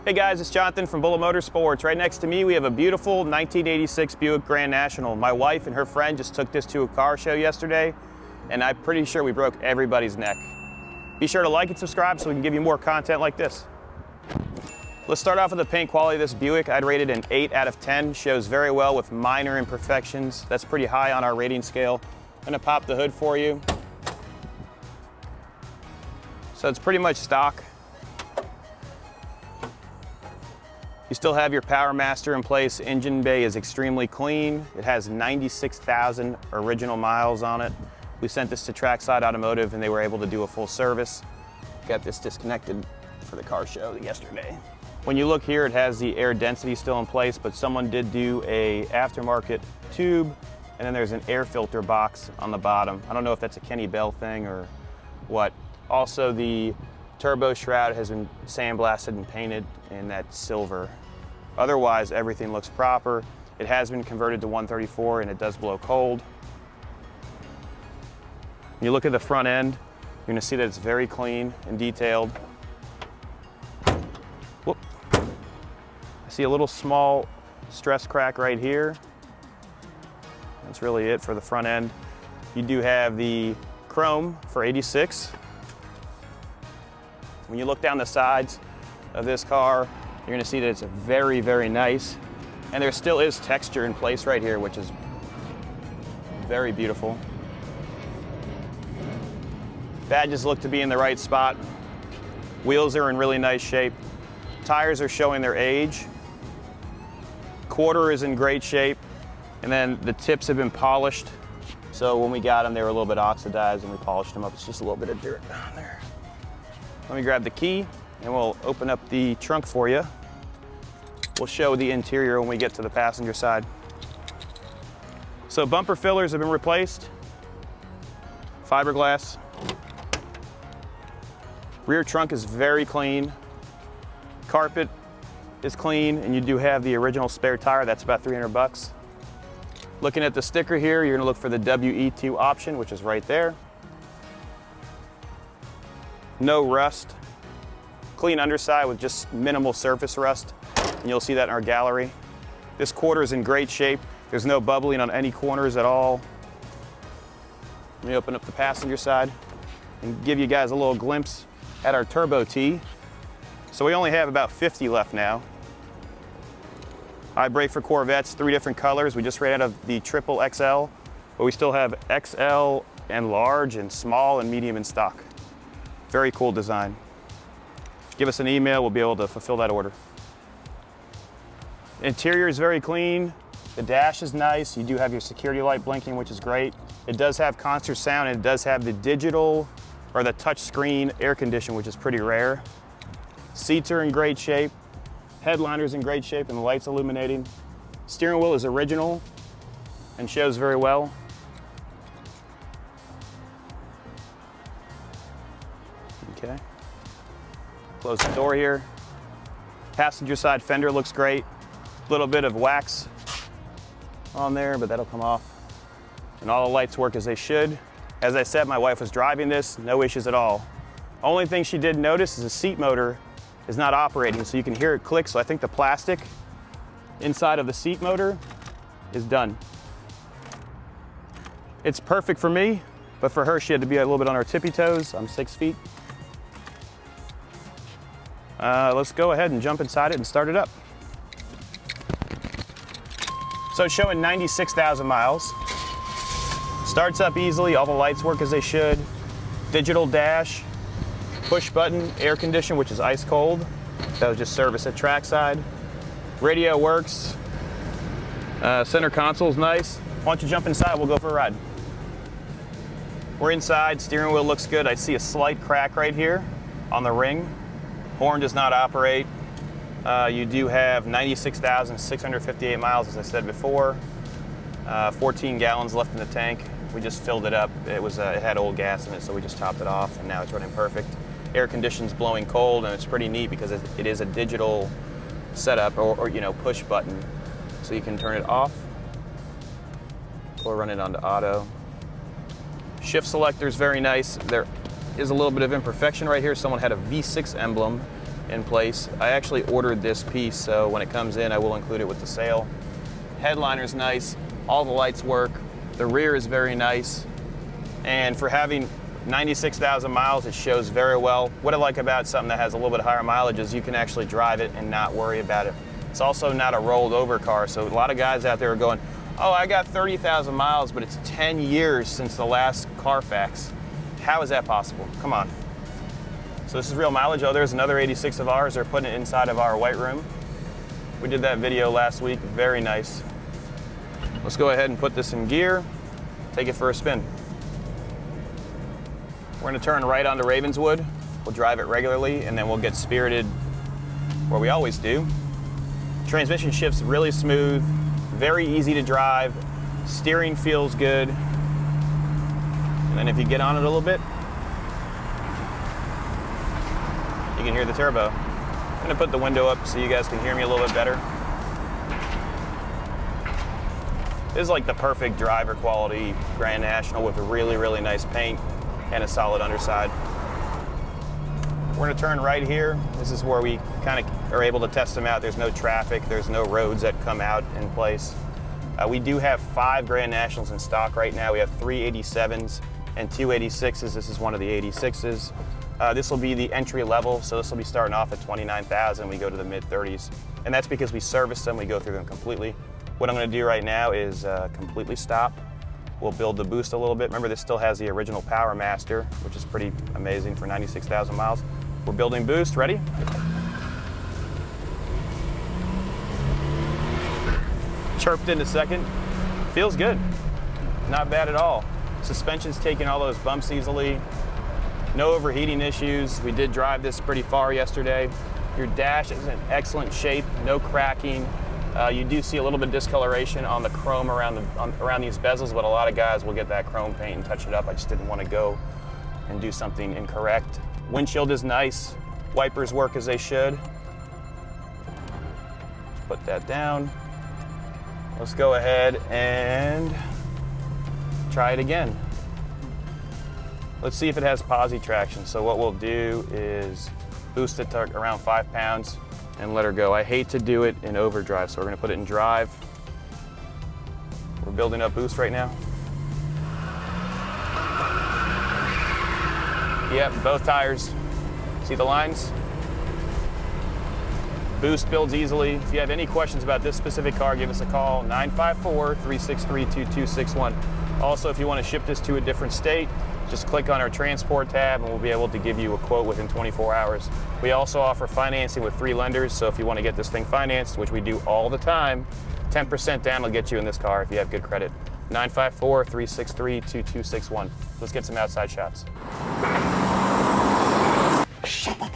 Hey guys, it's Jonathan from Motorsports. Right next to me we have a beautiful 1986 Buick Grand National. My wife and her friend just took this to a car show yesterday, and I'm pretty sure we broke everybody's neck. Be sure to like and subscribe so we can give you more content like this. Let's start off with the paint quality of this Buick. I'd rate it an 8 out of 10. Shows very well with minor imperfections. That's pretty high on our rating scale. I'm gonna pop the hood for you. So it's pretty much stock. You still have your Power Master in place. Engine bay is extremely clean. It has 96,000 original miles on it. We sent this to Trackside Automotive and they were able to do a full service. Got this disconnected for the car show yesterday. When you look here, it has the air density still in place, but someone did do a aftermarket tube, and then there's an air filter box on the bottom. I don't know if that's a Kenny Bell thing or what. Also, the turbo shroud has been sandblasted and painted in that silver. Otherwise, everything looks proper. It has been converted to 134 and it does blow cold. When you look at the front end, you're gonna see that it's very clean and detailed. Whoop. I see a little small stress crack right here. That's really it for the front end. You do have the chrome for 86. When you look down the sides of this car, you're gonna see that it's very, very nice. And there still is texture in place right here, which is very beautiful. Badges look to be in the right spot. Wheels are in really nice shape. Tires are showing their age. Quarter is in great shape. And then the tips have been polished. So when we got them, they were a little bit oxidized and we polished them up. It's just a little bit of dirt on there. Let me grab the key and we'll open up the trunk for you. We'll show the interior when we get to the passenger side. So bumper fillers have been replaced. Fiberglass. Rear trunk is very clean. Carpet is clean, and you do have the original spare tire. That's about 300 bucks. Looking at the sticker here, you're gonna look for the WE2 option, which is right there. No rust. Clean underside with just minimal surface rust, and you'll see that in our gallery. This quarter is in great shape. There's no bubbling on any corners at all. Let me open up the passenger side and give you guys a little glimpse at our turbo T. So we only have about 50 left now. I brake for Corvettes, 3 different colors. We just ran out of the triple XL, but we still have XL and large and small and medium in stock. Very cool design. Give us an email, we'll be able to fulfill that order. Interior is very clean. The dash is nice. You do have your security light blinking, which is great. It does have concert sound, and it does have the digital or the touch screen air condition, which is pretty rare. Seats are in great shape. Headliner's in great shape and the lights illuminating. Steering wheel is original and shows very well. Okay. Close the door here. Passenger side fender looks great. A little bit of wax on there, but that'll come off. And all the lights work as they should. As I said, my wife was driving this, no issues at all. Only thing she did notice is the seat motor is not operating, so you can hear it click. So I think the plastic inside of the seat motor is done. It's perfect for me, but for her, she had to be a little bit on her tippy toes. I'm 6 feet. Let's go ahead and jump inside it and start it up. So it's showing 96,000 miles. Starts up easily, all the lights work as they should. Digital dash, push button, air condition, which is ice cold. That was just service at Trackside. Radio works. Center console's nice. Why don't you jump inside, we'll go for a ride. We're inside, steering wheel looks good. I see a slight crack right here on the ring. Horn does not operate. You do have 96,658 miles, as I said before. 14 gallons left in the tank. We just filled it up. It had old gas in it, so we just topped it off, and now it's running perfect. Air conditioning's blowing cold, and it's pretty neat because it is a digital setup or you know, push button, so you can turn it off or run it onto auto. Shift selector is very nice. There is a little bit of imperfection right here. Someone had a V6 emblem in place. I actually ordered this piece, so when it comes in, I will include it with the sale. Headliner's nice, all the lights work, the rear is very nice, and for having 96,000 miles, it shows very well. What I like about something that has a little bit higher mileage is you can actually drive it and not worry about it. It's also not a rolled over car, so a lot of guys out there are going, oh, I got 30,000 miles, but it's 10 years since the last Carfax. How is that possible? Come on. So this is real mileage. Oh, there's another 86 of ours. They're putting it inside of our white room. We did that video last week, very nice. Let's go ahead and put this in gear, take it for a spin. We're gonna turn right onto Ravenswood. We'll drive it regularly, and then we'll get spirited where we always do. Transmission shifts really smooth, very easy to drive, steering feels good. And then if you get on it a little bit, you can hear the turbo. I'm gonna put the window up so you guys can hear me a little bit better. This is like the perfect driver quality Grand National with a really, really nice paint and a solid underside. We're gonna turn right here. This is where we kind of are able to test them out. There's no traffic, there's no roads that come out in place. We do have 5 Grand Nationals in stock right now. We have 3 87s and 2 86s. This is one of the 86s. This will be the entry level, so this will be starting off at 29,000. We go to the mid 30s. And that's because we service them, we go through them completely. What I'm gonna do right now is completely stop. We'll build the boost a little bit. Remember, this still has the original Power Master, which is pretty amazing for 96,000 miles. We're building boost, ready? Chirped in a second. Feels good, not bad at all. Suspension's taking all those bumps easily. No overheating issues. We did drive this pretty far yesterday. Your dash is in excellent shape, no cracking. You do see a little bit of discoloration on the chrome around these bezels, but a lot of guys will get that chrome paint and touch it up. I just didn't want to go and do something incorrect. Windshield is nice. Wipers work as they should. Let's put that down. Let's go ahead and try it again. Let's see if it has posi traction. So what we'll do is boost it to around 5 pounds and let her go. I hate to do it in overdrive, so we're gonna put it in drive. We're building up boost right now. Yep, both tires. See the lines? Boost builds easily. If you have any questions about this specific car, give us a call, 954-363-2261. Also, if you want to ship this to a different state, just click on our transport tab and we'll be able to give you a quote within 24 hours. We also offer financing with 3 lenders, so if you want to get this thing financed, which we do all the time, 10% down will get you in this car if you have good credit. 954-363-2261. Let's get some outside shots. Shut up.